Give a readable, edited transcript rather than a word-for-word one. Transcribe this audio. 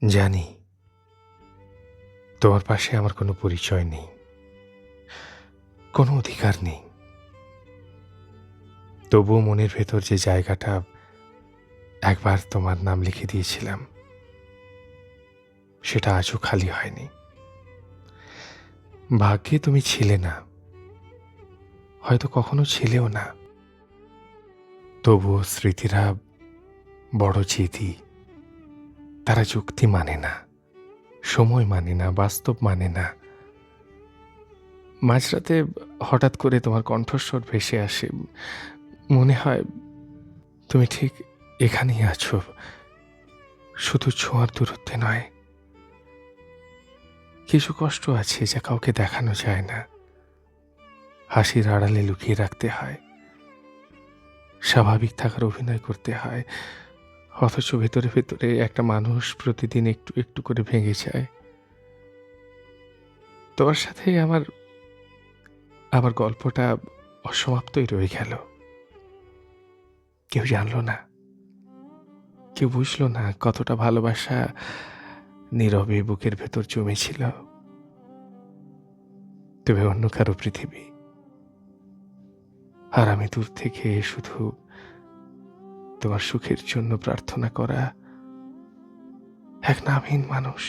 জানি তোমার পাশে আমার কোনো পরিচয় নেই, কোনো অধিকার নেই। তবুও মনের ভেতর যে জায়গাটা একবার তোমার নাম লিখে দিয়েছিলাম, সেটা আজও খালি হয়নি। ভাগ্যে তুমি ছিলে না, হয়তো কখনো ছিলেও না। তবুও স্মৃতিরা বড় জেদি। তারা যুক্তি মানে না, সময় মানে না, বাস্তব মানে না। মাঝরাতে হঠাৎ করে তোমার কণ্ঠস্বর ভেসে আসে। মনে হয় তুমি ঠিক এখানেই আছো, শুধু ছোঁয়ার দূরত্বে নয়। কিছু কষ্ট আছে যা কাউকে দেখানো যায় না, হাসির আড়ালে লুকিয়ে রাখতে হয়, স্বাভাবিক থাকার অভিনয় করতে হয়। অথচ ভেতরে ভেতরে একটা মানুষ প্রতিদিন একটু একটু করে ভেঙে যায়। তোমার সাথে আমার আমার গল্পটা অসমাপ্তই রয়ে গেল। কেউ জানলো না, কেউ বুঝলো না কতটা ভালোবাসা নীরবে বুকের ভেতর জমেছিল। তবে অন্য কারো পৃথিবী, আর আমি দূর থেকে শুধু তোমার সুখের জন্য প্রার্থনা করা এক নামহীন মানুষ।